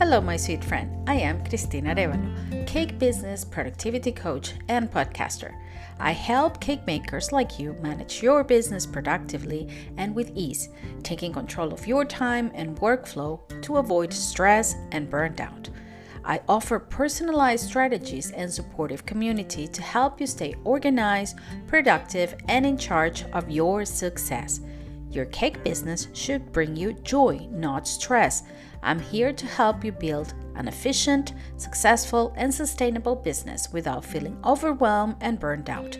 Hello, my sweet friend. I am Cristina Arevalo, cake business, productivity coach, and podcaster. I help cake makers like you manage your business productively and with ease, taking control of your time and workflow to avoid stress and burnt out. I offer personalized strategies and supportive community to help you stay organized, productive, and in charge of your success. Your cake business should bring you joy, not stress. I'm here to help you build an efficient, successful, and sustainable business without feeling overwhelmed and burned out.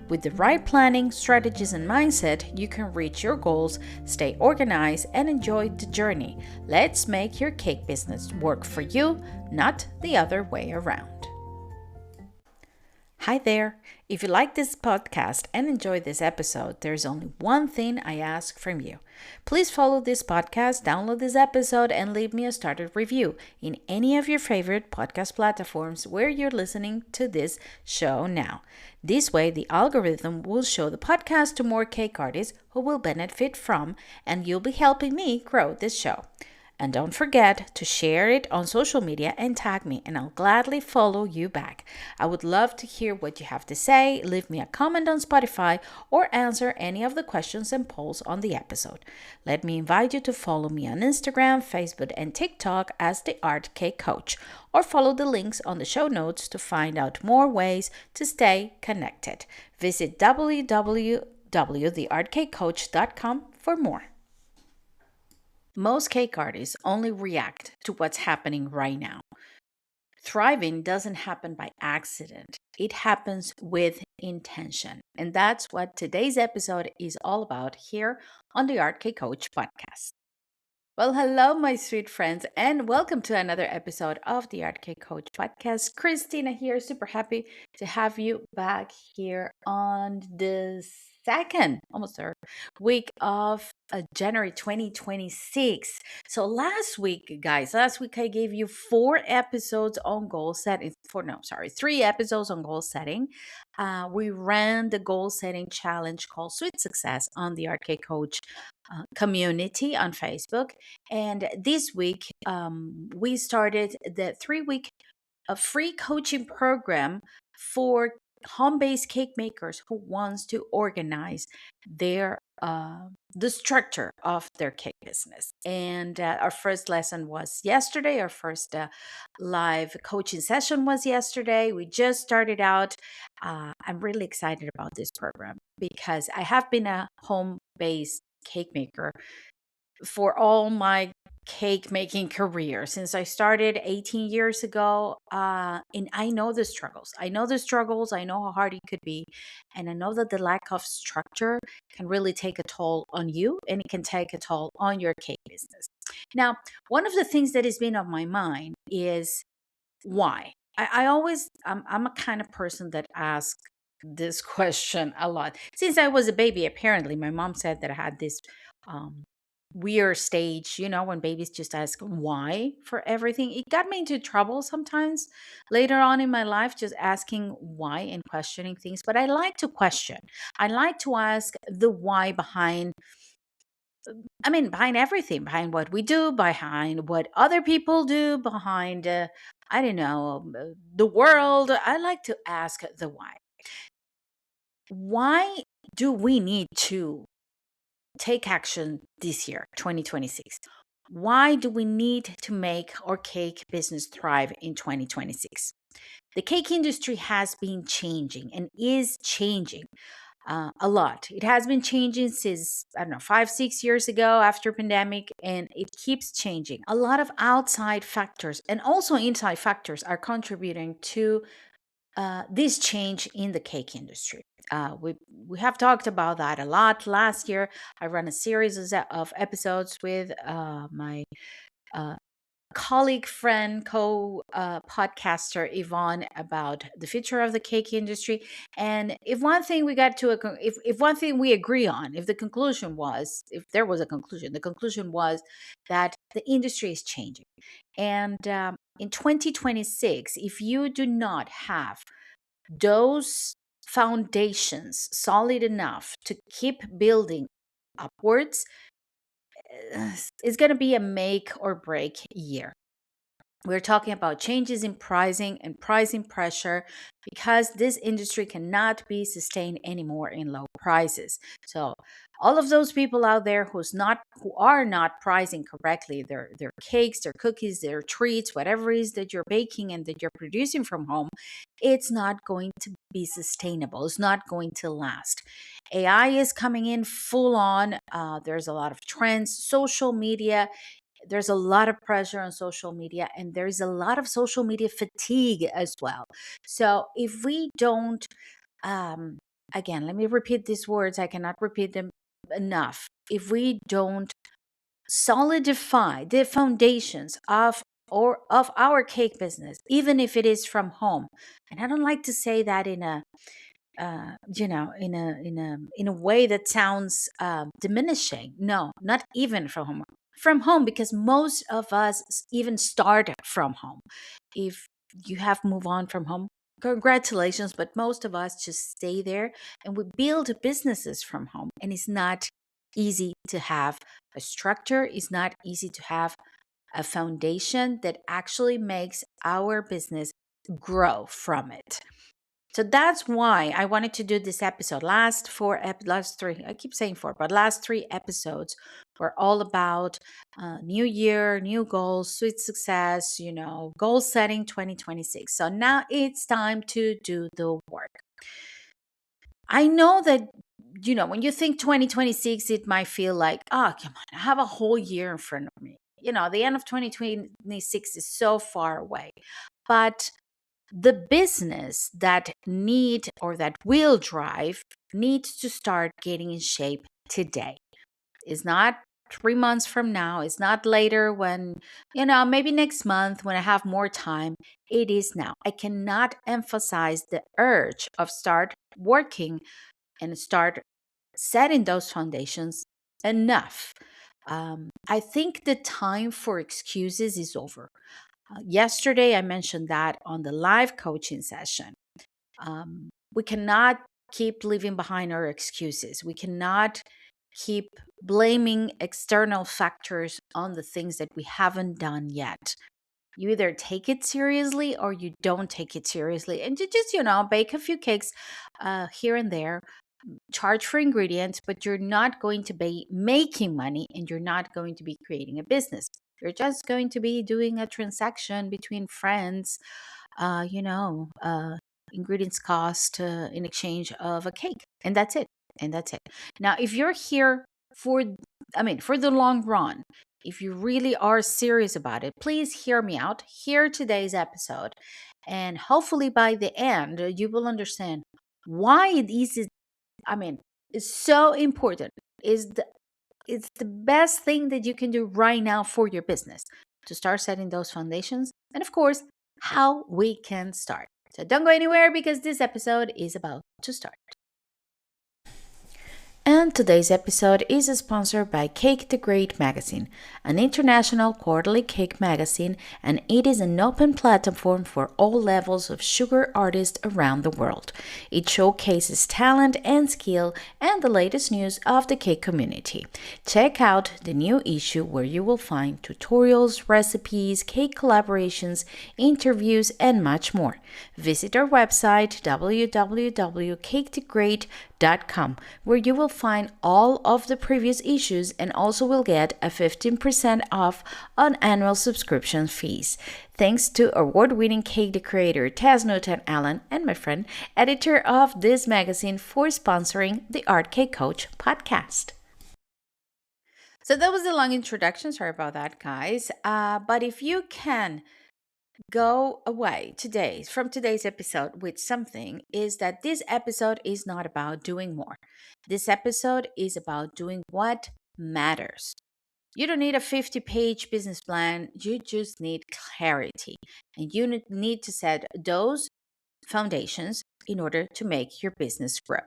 With the right planning, strategies, and mindset, you can reach your goals, stay organized, and enjoy the journey. Let's make your cake business work for you, not the other way around. Hi there. If you like this podcast and enjoy this episode, there's only one thing I ask from you. Please follow this podcast, download this episode, and leave me a started review in any of your favorite podcast platforms where you're listening to this show now. This way, the algorithm will show the podcast to more cake artists who will benefit from, and you'll be helping me grow this show. And don't forget to share it on social media and tag me, and I'll gladly follow you back. I would love to hear what you have to say. Leave me a comment on Spotify or answer any of the questions and polls on the episode. Let me invite you to follow me on Instagram, Facebook, and TikTok as the Art Cake Coach, or follow the links on the show notes to find out more ways to stay connected. Visit www.theartcakecoach.com for more. Most cake artists only react to what's happening right now. Thriving doesn't happen by accident. It happens with intention. And that's what today's episode is all about here on the Art Cake Coach podcast. Well, hello, my sweet friends, and welcome to another episode of the Art Cake Coach podcast. Christina here, super happy to have you back here on the almost third week of January 2026. So last week, guys, I gave you 3 episodes on goal setting. We ran the goal setting challenge called Sweet Success on the Art Cake Coach community on Facebook. And this week, we started the 3 week free coaching program for home-based cake makers who wants to organize their the structure of their cake business. And our first lesson was yesterday. Our first live coaching session was yesterday. We just started out. I'm really excited about this program because I have been a home-based cake maker for all my cake making career since I started 18 years ago. And I know the struggles. I know how hard it could be. And I know that the lack of structure can really take a toll on you, and it can take a toll on your cake business. Now, one of the things that has been on my mind is why. I'm a kind of person that asks this question a lot. Since I was a baby, apparently, my mom said that I had this um, weird stage, when babies just ask why for everything. It got me into trouble sometimes later on in my life, just asking why and questioning things. But I like to question. I like to ask the why behind everything, behind what we do, behind what other people do, behind, I don't know, the world. I like to ask the why. Why do we need to take action this year, 2026? Why do we need to make our cake business thrive in 2026? The cake industry has been changing and is changing a lot. It has been changing since, 5-6 years ago after pandemic, and it keeps changing. A lot of outside factors and also inside factors are contributing to this change in the cake industry. We have talked about that a lot. Last year, I ran a series of episodes with my uh, colleague, friend, co-podcaster Yvonne about the future of the cake industry. And if one thing we got to if one thing we agree on, if there was a conclusion, the conclusion was that the industry is changing. And in 2026, if you do not have those foundations solid enough to keep building upwards, it's going to be a make or break year. We're talking about changes in pricing and pricing pressure because this industry cannot be sustained anymore in low prices. So all of those people out there who are not pricing correctly their cakes, their cookies, their treats, whatever it is that you're baking and that you're producing from home, it's not going to be sustainable. It's not going to last. AI is coming in full on. There's a lot of trends, social media, there's a lot of pressure on social media, and there's a lot of social media fatigue as well. So if we don't, um, again, let me repeat these words, I cannot repeat them enough. If we don't solidify the foundations of our cake business, even if it is from home, and I don't like to say that in a in a way that sounds diminishing. No, not even from home. From home, because most of us even start from home. If you have moved on from home, congratulations. But most of us just stay there and we build businesses from home. And it's not easy to have a structure. It's not easy to have a foundation that actually makes our business grow from it. So that's why I wanted to do this episode. Last three, I keep saying four, but last three episodes were all about new year, new goals, sweet success, goal setting 2026. So now it's time to do the work. I know that, when you think 2026, it might feel like, oh, come on, I have a whole year in front of me. The end of 2026 is so far away. But the business that need or that will drive needs to start getting in shape today. It's not 3 months from now. It's not later when, maybe next month when I have more time. It is now. I cannot emphasize the urge of start working and start setting those foundations enough. I think the time for excuses is over. Yesterday, I mentioned that on the live coaching session. We cannot keep leaving behind our excuses. We cannot keep blaming external factors on the things that we haven't done yet. You either take it seriously or you don't take it seriously. And you just, bake a few cakes here and there, charge for ingredients, but you're not going to be making money and you're not going to be creating a business. You're just going to be doing a transaction between friends, uh, you know, uh, ingredients cost in exchange of a cake. And that's it. And that's it. Now, if you're here for, for the long run, if you really are serious about it, please hear me out. Hear today's episode. And hopefully by the end, you will understand why it is it's so important. It's the best thing that you can do right now for your business to start setting those foundations. And of course, how we can start. So don't go anywhere because this episode is about to start. And today's episode is sponsored by Cake the Great magazine, an international quarterly cake magazine, and it is an open platform for all levels of sugar artists around the world. It showcases talent and skill and the latest news of the cake community. Check out the new issue where you will find tutorials, recipes, cake collaborations, interviews, and much more. Visit our website www.cakethegreat.com, where you will find all of the previous issues and also will get a 15% off on annual subscription fees. Thanks to award-winning cake decorator Taz Newton Allen and my friend, editor of this magazine, for sponsoring the Art Cake Coach podcast. So that was a long introduction. Sorry about that, guys. But if you can go away from today's episode with something, is that this episode is not about doing more. This episode is about doing what matters. You don't need a 50-page business plan. You just need clarity. And you need to set those foundations in order to make your business grow.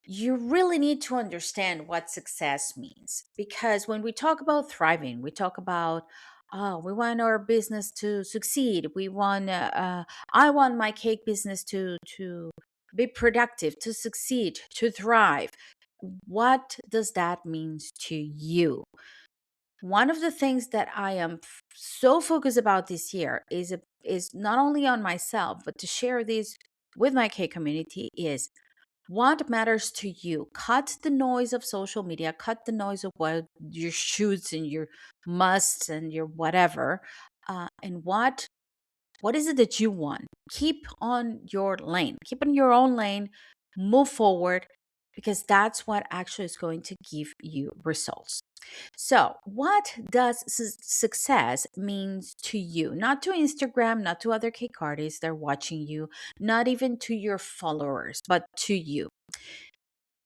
You really need to understand what success means, because when we talk about thriving, we talk about, oh, we want our business to succeed. I want my cake business to be productive, to succeed, to thrive. What does that mean to you? One of the things that I am so focused about this year is not only on myself, but to share this with my K community is what matters to you. Cut the noise of social media, cut the noise of what your shoots and your musts and your whatever. And what is it that you want? Keep on your lane, keep in your own lane, move forward, because that's what actually is going to give you results. So, what does success means to you? Not to Instagram, not to other cake artists that are watching you, not even to your followers, but to you.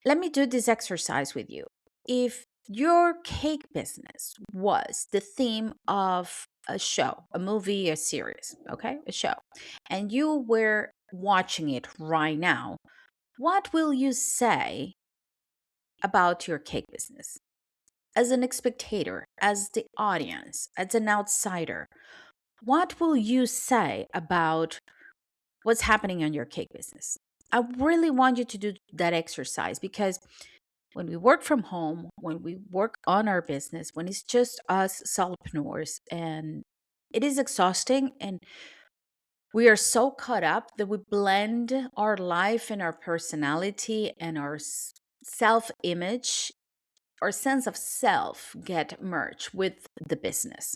Let me do this exercise with you. If your cake business was the theme of a show, a movie, a series, okay, a show, and you were watching it right now, what will you say about your cake business? As an spectator, as the audience, as an outsider, what will you say about what's happening on your cake business? I really want you to do that exercise because when we work from home, when we work on our business, when it's just us solopreneurs, and it is exhausting, and we are so caught up that we blend our life and our personality and our self image, our sense of self get merged with the business.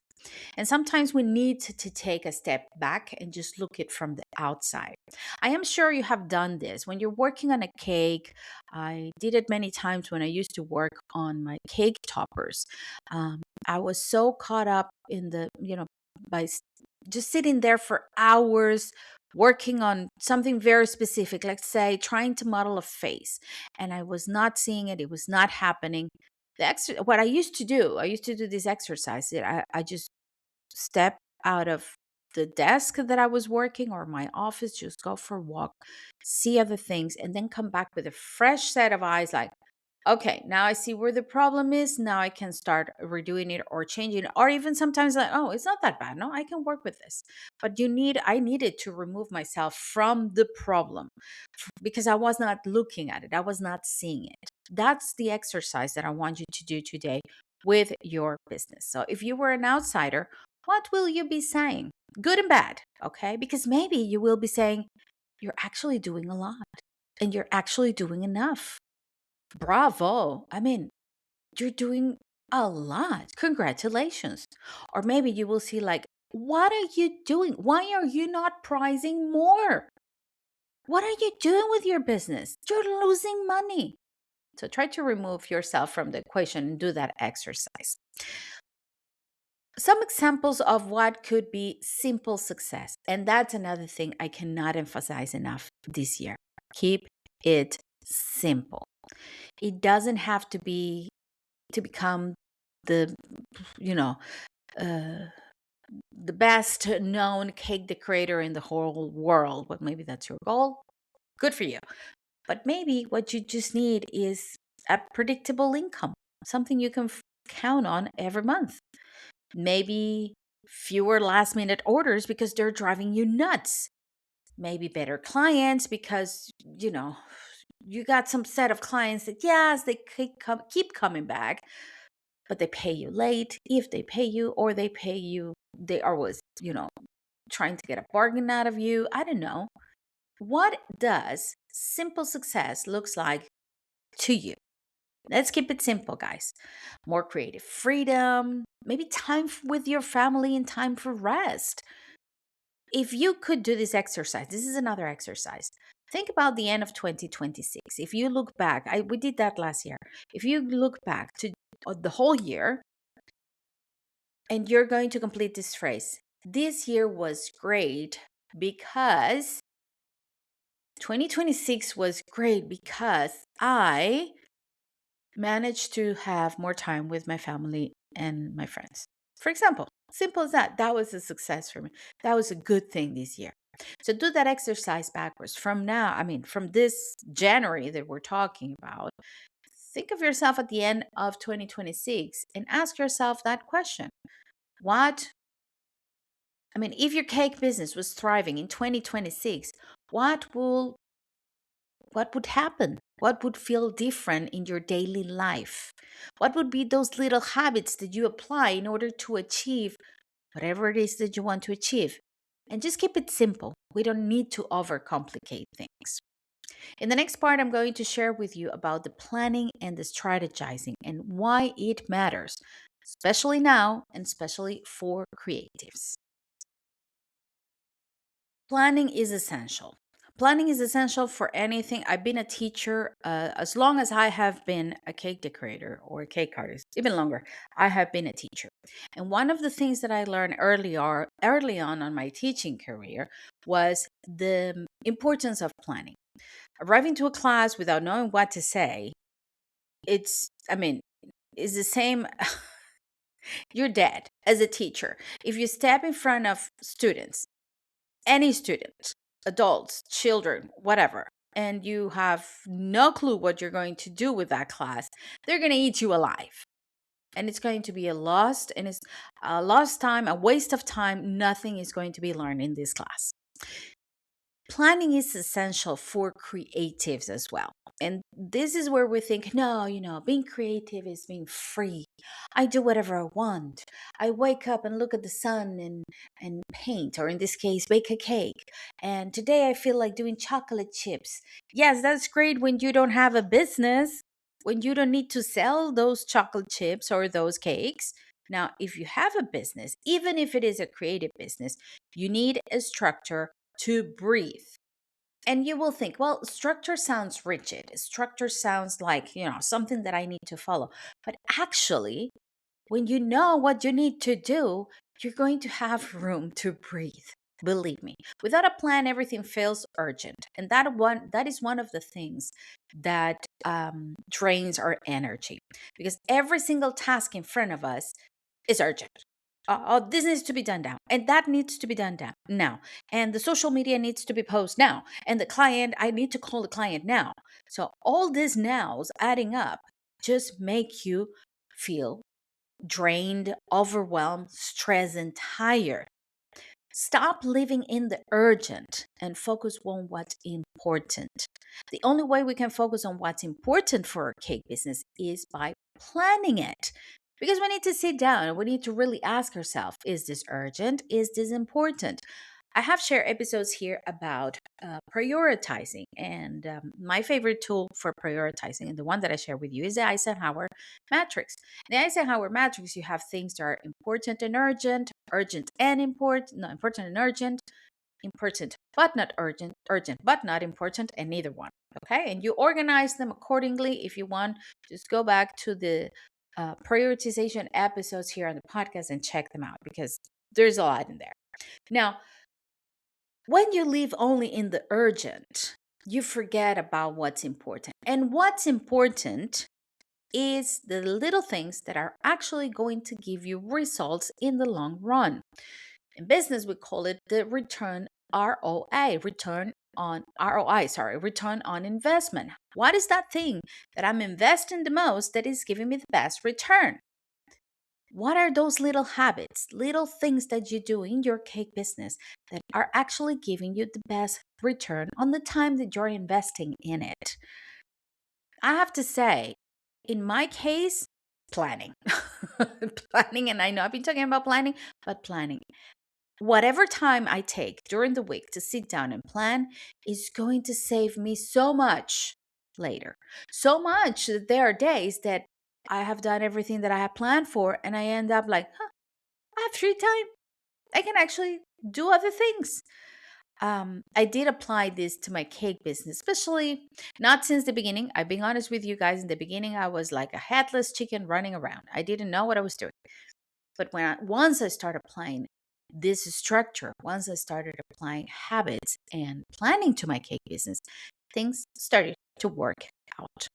And sometimes we need to take a step back and just look it from the outside. I am sure you have done this when you're working on a cake. I did it many times when I used to work on my cake toppers. I was so caught up in the, by just sitting there for hours working on something very specific, like say trying to model a face, and I was not seeing it. It was not happening. What I used to do this exercise. I just step out of the desk that I was working or my office, just go for a walk, see other things, and then come back with a fresh set of eyes like, okay, now I see where the problem is. Now I can start redoing it or changing it. Or even sometimes like, oh, it's not that bad. No, I can work with this. But I needed to remove myself from the problem because I was not looking at it. I was not seeing it. That's the exercise that I want you to do today with your business. So if you were an outsider, what will you be saying? Good and bad, okay? Because maybe you will be saying, you're actually doing a lot and you're actually doing enough. Bravo. I mean, you're doing a lot. Congratulations. Or maybe you will see, like, what are you doing? Why are you not pricing more? What are you doing with your business? You're losing money. So try to remove yourself from the equation and do that exercise. Some examples of what could be simple success. And that's another thing I cannot emphasize enough this year. Keep it simple. It doesn't have to be to become the, you know, uh, the best known cake decorator in the whole world. But maybe that's your goal. Good for you. But maybe what you just need is a predictable income, something you can count on every month. Maybe fewer last minute orders because they're driving you nuts. Maybe better clients because, you got some set of clients that, yes, they keep coming back, but they pay you late if they pay you, or they pay you, they are always, trying to get a bargain out of you. I don't know. What does simple success looks like to you? Let's keep it simple, guys. More creative freedom, maybe time with your family and time for rest. If you could do this exercise, this is another exercise. Think about the end of 2026. If you look back, we did that last year. If you look back to the whole year and you're going to complete this phrase, this year was great because 2026 was great because I managed to have more time with my family and my friends. For example, simple as that. That was a success for me. That was a good thing this year. So do that exercise backwards. From now, I mean, from this January that we're talking about, think of yourself at the end of 2026 and ask yourself that question. What, I mean, if your cake business was thriving in 2026, what will what would happen? What would feel different in your daily life? What would be those little habits that you apply in order to achieve whatever it is that you want to achieve? And just keep it simple. We don't need to overcomplicate things. In the next part, I'm going to share with you about the planning and the strategizing and why it matters, especially now and especially for creatives. Planning is essential. Planning is essential for anything. I've been a teacher as long as I have been a cake decorator or a cake artist, even longer. I have been a teacher. And one of the things that I learned early on my teaching career was the importance of planning. Arriving to a class without knowing what to say, I mean, it's the same. You're dead as a teacher. If you step in front of students, any student, adults, children, whatever, and you have no clue what you're going to do with that class, they're going to eat you alive. And it's going to be it's a lost time, a waste of time. Nothing is going to be learned in this class. Planning is essential for creatives as well. And this is where we think, no, being creative is being free. I do whatever I want. I wake up and look at the sun and paint, or in this case, bake a cake. And today I feel like doing chocolate chips. Yes, that's great when you don't have a business, when you don't need to sell those chocolate chips or those cakes. Now, if you have a business, even if it is a creative business, you need a structure to breathe. And you will think, well, structure sounds rigid. Structure sounds like, something that I need to follow. But actually, when you know what you need to do, you're going to have room to breathe. Believe me. Without a plan, everything feels urgent. And that is one of the things that drains our energy. Because every single task in front of us is urgent. Oh, this needs to be done now, and that needs to be done now, and the social media needs to be posted now, and the client, I need to call the client now. So all these nows adding up just make you feel drained, overwhelmed, stressed, and tired. Stop living in the urgent and focus on what's important. The only way we can focus on what's important for our cake business is by planning it. Because we need to sit down and we need to really ask ourselves, is this urgent? Is this important? I have shared episodes here about prioritizing. And my favorite tool for prioritizing, and the one that I share with you, is the Eisenhower matrix. In the Eisenhower matrix, you have things that are important and urgent, urgent and important, not important and urgent, important but not urgent, urgent but not important, and neither one. Okay. And you organize them accordingly. If you want, just go back to the prioritization episodes here on the podcast and check them out because there's a lot in there. Now, when you live only in the urgent, you forget about what's important. And what's important is the little things that are actually going to give you results in the long run. In business, we call it the return ROI, return on investment. What is that thing that I'm investing the most that is giving me the best return? What are those little habits, little things that you do in your cake business that are actually giving you the best return on the time that you're investing in it? I have to say, in my case, planning. Planning, and I know I've been talking about planning, but planning. Whatever time I take during the week to sit down and plan is going to save me so much later. So much that there are days that I have done everything that I have planned for, and I end up like, I have free time. I can actually do other things. I did apply this to my cake business, especially not since the beginning. I've been honest with you guys. In the beginning, I was like a headless chicken running around. I didn't know what I was doing. But once I started applying this structure, once I started applying habits and planning to my cake business, things started to work out.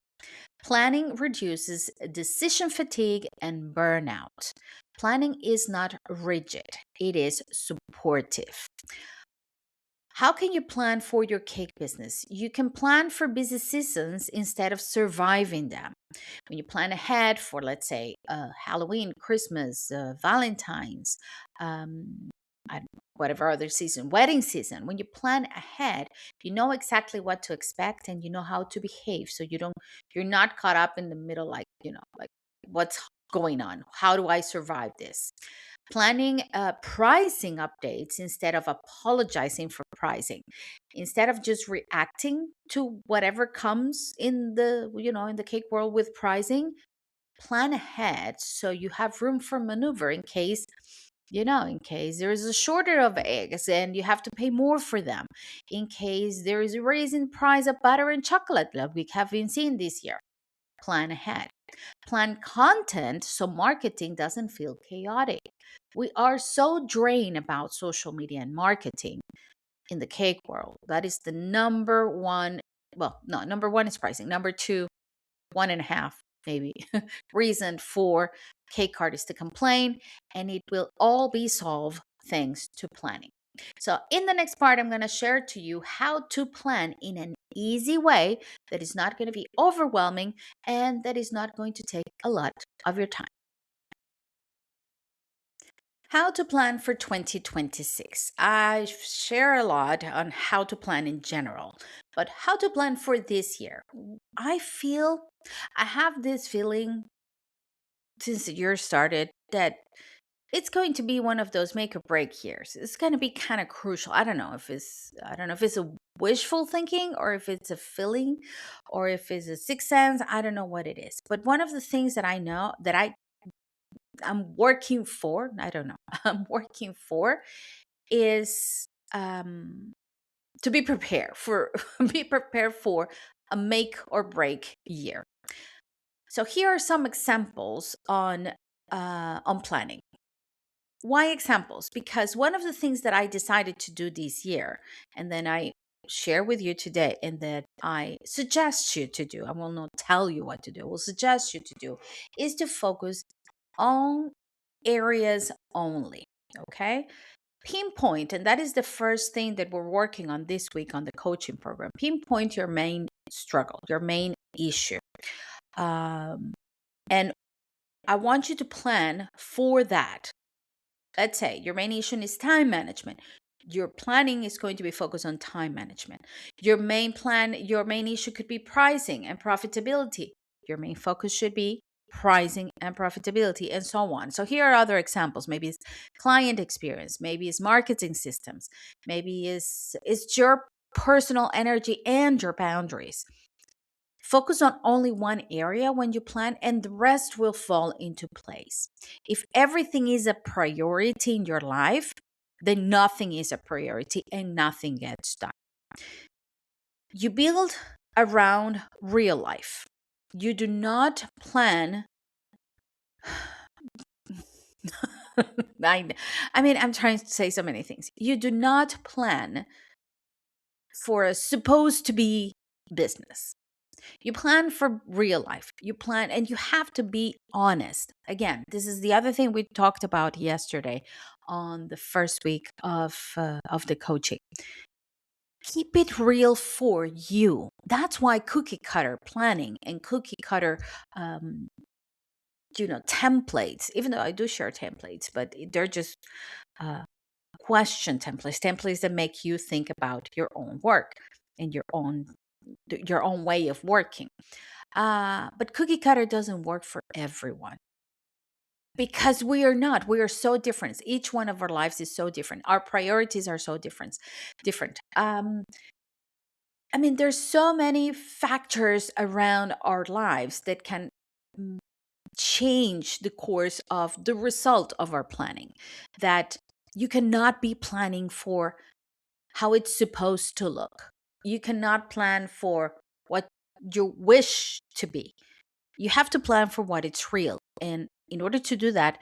Planning reduces decision fatigue and burnout. Planning is not rigid, it is supportive. How can you plan for your cake business? You can plan for busy seasons instead of surviving them. When you plan ahead for, let's say, Halloween, Christmas, Valentine's, um, whatever other season, wedding season, when you plan ahead, you know exactly what to expect and you know how to behave. So you're not caught up in the middle, like, like what's going on? How do I survive this? Planning pricing updates instead of apologizing for pricing, instead of just reacting to whatever comes in the cake world with pricing. Plan ahead so you have room for maneuver in case there is a shortage of eggs and you have to pay more for them, in case there is a raise in price of butter and chocolate that we have been seeing this year. Plan ahead. Plan content so marketing doesn't feel chaotic. We are so drained about social media and marketing in the cake world. That is the number one. Well, no, number one is pricing. Number two, one and a half maybe reason for cake artists to complain, and it will all be solved thanks to planning. So in the next part, I'm going to share to you how to plan in an easy way that is not going to be overwhelming and that is not going to take a lot of your time. How to plan for 2026. I share a lot on how to plan in general, but how to plan for this year. I have this feeling since the year started that it's going to be one of those make or break years. It's going to be kind of crucial. I don't know if it's a wishful thinking or if it's a feeling or if it's a sixth sense. I don't know what it is. But one of the things that I know that I'm working for, I don't know, I'm working for is to be prepared for be prepared for a make or break year. So here are some examples on planning. Why examples? Because one of the things that I decided to do this year, and then I share with you today, and that I suggest you to do, I will not tell you what to do, I will suggest you to do, is to focus on areas only. Okay? Pinpoint, and that is the first thing that we're working on this week on the coaching program. Pinpoint your main struggle, your main issue. And I want you to plan for that. Let's say your main issue is time management. Your planning is going to be focused on time management. Your main issue could be pricing and profitability. Your main focus should be pricing and profitability, and so on. So here are other examples. Maybe it's client experience, maybe it's marketing systems, maybe it's your personal energy and your boundaries. Focus on only one area when you plan, and the rest will fall into place. If everything is a priority in your life, then nothing is a priority and nothing gets done. You build around real life. You do not plan. I'm trying to say so many things. You do not plan for a supposed to be business. You plan for real life. You plan, and you have to be honest. Again, this is the other thing we talked about yesterday on the first week of the coaching. Keep it real for you. That's why cookie cutter planning and cookie cutter, templates. Even though I do share templates, but they're just question templates that make you think about your own work and your own way of working. But cookie cutter doesn't work for everyone because we are so different. Each one of our lives is so different. Our priorities are so different. There's so many factors around our lives that can change the course of the result of our planning, that you cannot be planning for how it's supposed to look. You cannot plan for what you wish to be. You have to plan for what it's real. And in order to do that,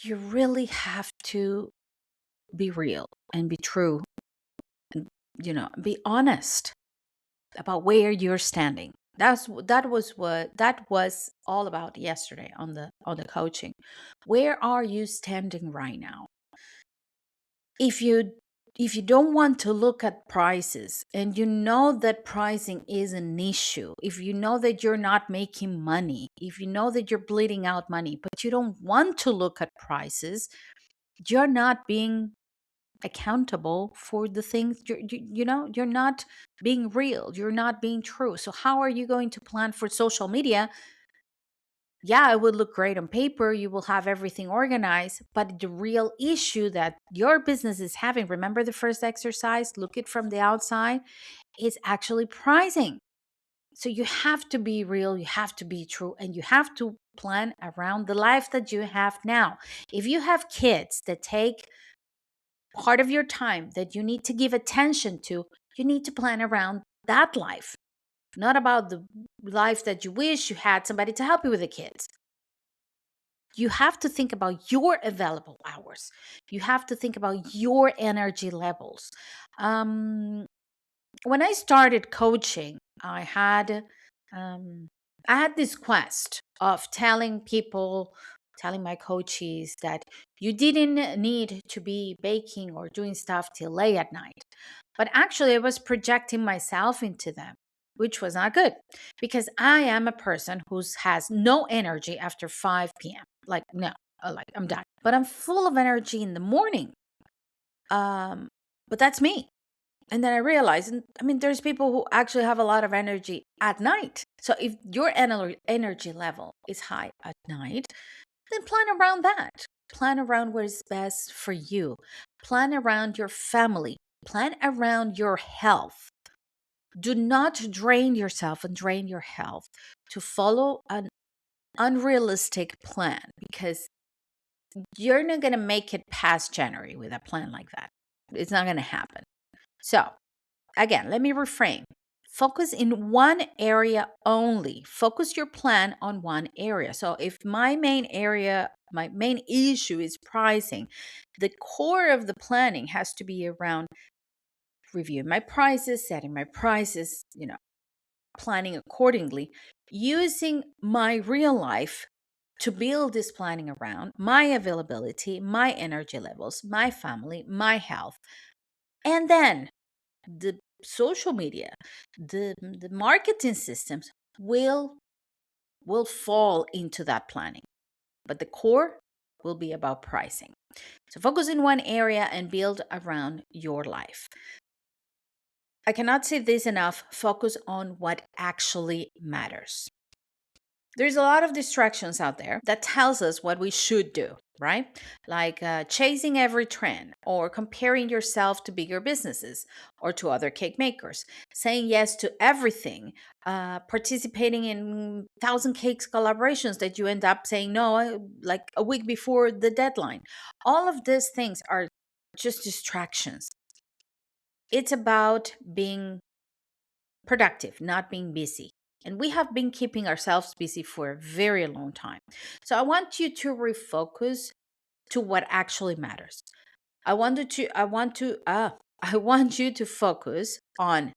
you really have to be real and be true and, be honest about where you're standing. That was all about yesterday on the coaching. Where are you standing right now? If you don't want to look at prices and you know that pricing is an issue, if you know that you're not making money, if you know that you're bleeding out money, but you don't want to look at prices, you're not being accountable for the things you're not being real, you're not being true. So how are you going to plan for social media? Yeah, it would look great on paper, you will have everything organized, but the real issue that your business is having, remember the first exercise, look it from the outside, is actually pricing. So you have to be real, you have to be true, and you have to plan around the life that you have now. If you have kids that take part of your time that you need to give attention to, you need to plan around that life, not about the life that you wish you had somebody to help you with the kids. You have to think about your available hours. You have to think about your energy levels. Um, when I started coaching, um, I had this quest of telling people, telling my coaches that you didn't need to be baking or doing stuff till late at night. But actually, I was projecting myself into them, which was not good because I am a person who has no energy after 5 p.m. Like, no, like I'm done. But I'm full of energy in the morning. Um, but that's me. And then I realized, and I mean, there's people who actually have a lot of energy at night. So if your energy level is high at night, then plan around that. Plan around what is best for you. Plan around your family. Plan around your health. Do not drain yourself and drain your health to follow an unrealistic plan because you're not going to make it past January with a plan like that. It's not going to happen. So, again, let me reframe. Focus in one area only. Focus your plan on one area. So, if my main area, my main issue is pricing, the core of the planning has to be around reviewing my prices, setting my prices, planning accordingly, using my real life to build this planning around my availability, my energy levels, my family, my health. And then the social media, the marketing systems will fall into that planning. But the core will be about pricing. So focus in one area and build around your life. I cannot say this enough. Focus on what actually matters. There's a lot of distractions out there that tells us what we should do, right? Like chasing every trend or comparing yourself to bigger businesses or to other cake makers, saying yes to everything, participating in thousand cakes collaborations that you end up saying no like a week before the deadline. All of these things are just distractions. It's about being productive, not being busy. And we have been keeping ourselves busy for a very long time. So I want you to refocus to what actually matters. I want you to focus on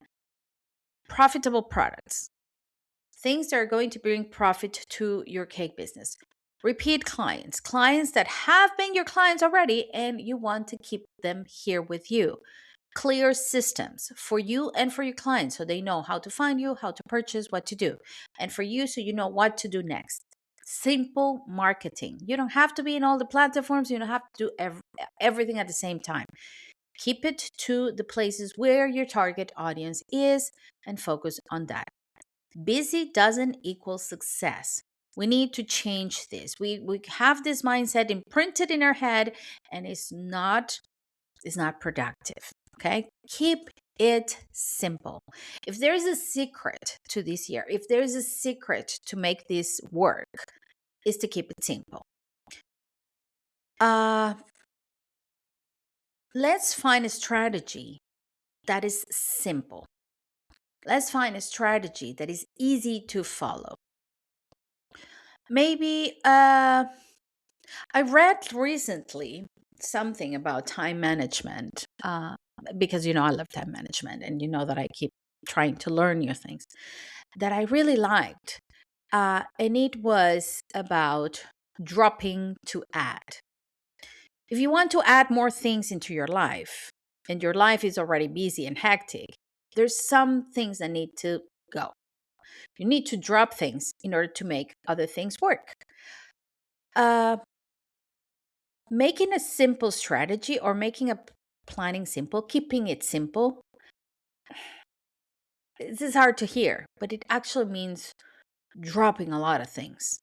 profitable products, things that are going to bring profit to your cake business. Repeat clients, clients that have been your clients already and you want to keep them here with you. Clear systems for you and for your clients so they know how to find you, how to purchase, what to do. And for you, so you know what to do next. Simple marketing. You don't have to be in all the platforms, you don't have to do everything at the same time. Keep it to the places where your target audience is and focus on that. Busy doesn't equal success. We need to change this. We have this mindset imprinted in our head and it's not productive. Okay? Keep it simple. If there is a secret to this year, if there is a secret to make this work, is to keep it simple. Uh let's find a strategy that is simple. Let's find a strategy that is easy to follow. Maybe I read recently something about time management because I love time management and you know that I keep trying to learn new things that I really liked. And it was about dropping to add. If you want to add more things into your life and your life is already busy and hectic, there's some things that need to go. You need to drop things in order to make other things work. Uh, Making a simple strategy or making a planning simple, keeping it simple, this is hard to hear, but it actually means dropping a lot of things.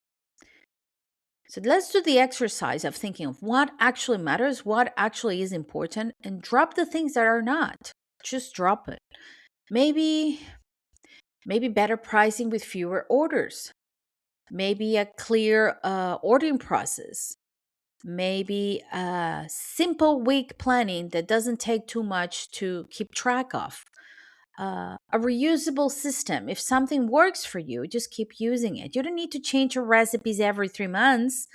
So let's do the exercise of thinking of what actually matters, what actually is important, and drop the things that are not. Just drop it. Maybe better pricing with fewer orders. Maybe a clear ordering process. Maybe a simple week planning that doesn't take too much to keep track of. A reusable system. If something works for you, just keep using it. You don't need to change your recipes every 3 months.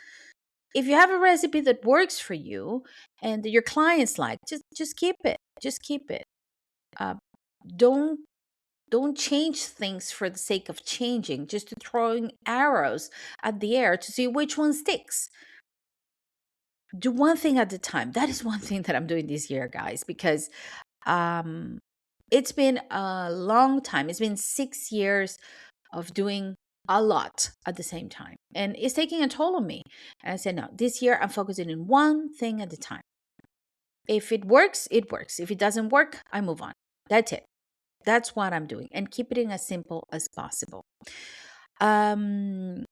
If you have a recipe that works for you and your clients like, just keep it. Just keep it. Uh, don't don't change things for the sake of changing, just throwing arrows at the air to see which one sticks. Do one thing at a time. That is one thing that I'm doing this year, guys, because um, it's been a long time. It's been 6 years of doing a lot at the same time, and it's taking a toll on me. And I said, no, this year I'm focusing on one thing at a time. If it works, it works. If it doesn't work, I move on. That's it. That's what I'm doing, and keep it as simple as possible. Um,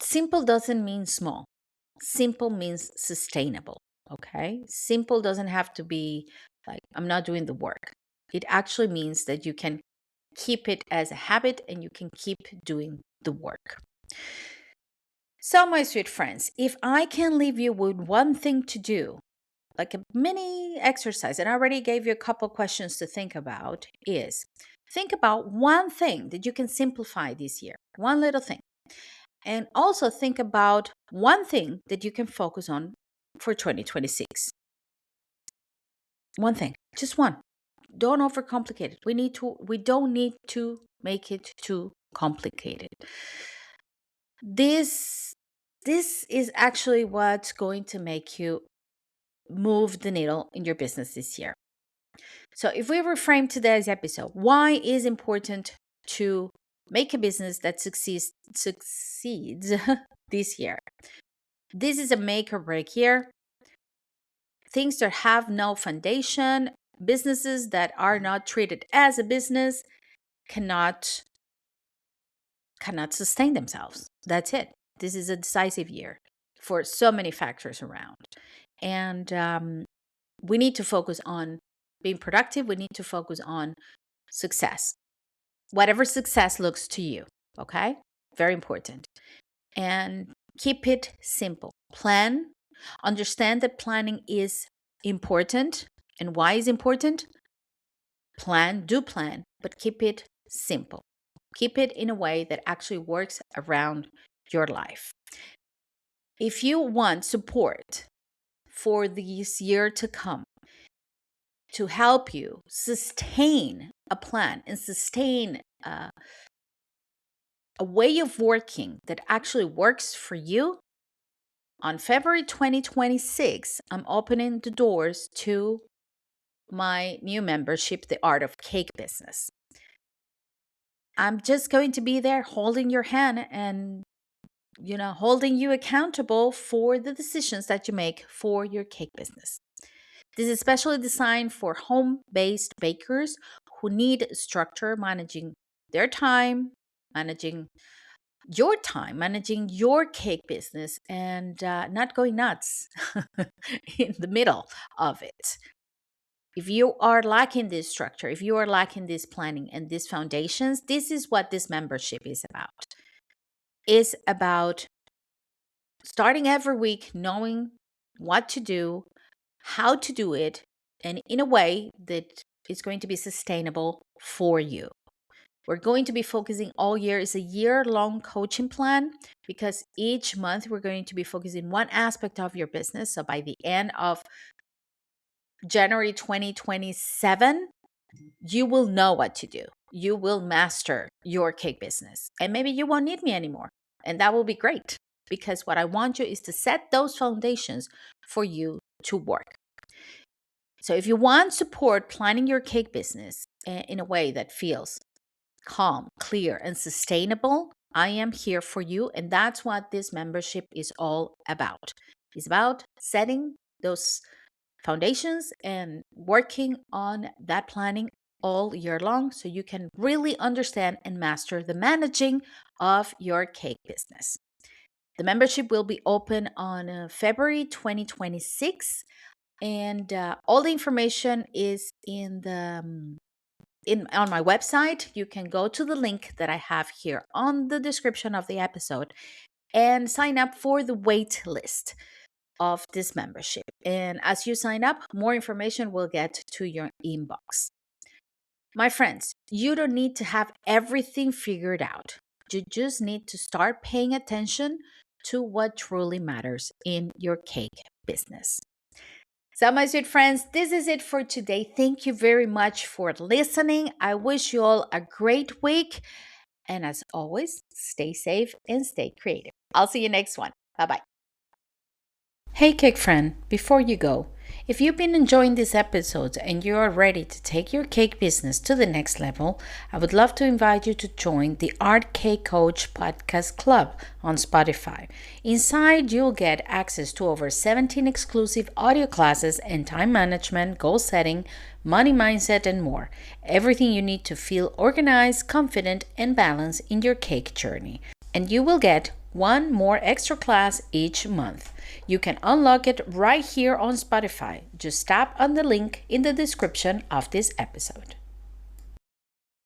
Simple doesn't mean small. Simple means sustainable. Okay. Simple doesn't have to be like, I'm not doing the work. It actually means that you can keep it as a habit and you can keep doing the work. So, my sweet friends, if I can leave you with one thing to do, like a mini exercise, and I already gave you a couple questions to think about, is think about one thing that you can simplify this year, one little thing. And also think about one thing that you can focus on for 2026. One thing, just one. Don't overcomplicate it. We don't need to make it too complicated. This is actually what's going to make you move the needle in your business this year. So if we reframe today's episode, why is important to make a business that succeeds this year? This is a make or break year. Things that have no foundation, businesses that are not treated as a business cannot sustain themselves. That's it. This is a decisive year for so many factors around. And we need to focus on being productive. We need to focus on success, whatever success looks to you. Okay. Very important. And keep it simple. Plan. Understand that planning is important. And why is important? Do plan, but keep it simple. Keep it in a way that actually works around your life. If you want support for this year to come to help you sustain a plan and sustain a way of working that actually works for you, on February 2026, I'm opening the doors to my new membership, The Art of Cake Business. I'm just going to be there holding your hand and, holding you accountable for the decisions that you make for your cake business. This is especially designed for home-based bakers who need structure managing their time, managing managing your cake business, and not going nuts in the middle of it. If you are lacking this structure, if you are lacking this planning and these foundations, this is what this membership is about. It's about starting every week, knowing what to do, how to do it, and in a way that is going to be sustainable for you. We're going to be focusing all year. It's a year-long coaching plan because each month we're going to be focusing one aspect of your business. So by the end of January 2027, you will know what to do. You will master your cake business. And maybe you won't need me anymore. And that will be great because what I want you is to set those foundations for you to work. So if you want support planning your cake business in a way that feels calm, clear, and sustainable, I am here for you. And that's what this membership is all about. It's about setting those foundations and working on that planning all year long so you can really understand and master the managing of your cake business. The membership will be open on February 2026, and all the information is in the on my website. You can go to the link that I have here on the description of the episode and sign up for the wait list of this membership. And as you sign up, more information will get to your inbox. My friends, you don't need to have everything figured out. You just need to start paying attention to what truly matters in your cake business. So, my sweet friends, this is it for today. Thank you very much for listening. I wish you all a great week. And as always, stay safe and stay creative. I'll see you next one. Bye bye. Hey, cake friend, before you go, if you've been enjoying these episodes and you are ready to take your cake business to the next level, I would love to invite you to join the Art Cake Coach Podcast Club on Spotify. Inside, you'll get access to over 17 exclusive audio classes and time management, goal setting, money mindset, and more. Everything you need to feel organized, confident, and balanced in your cake journey. And you will get one more extra class each month. You can unlock it right here on Spotify. Just tap on the link in the description of this episode.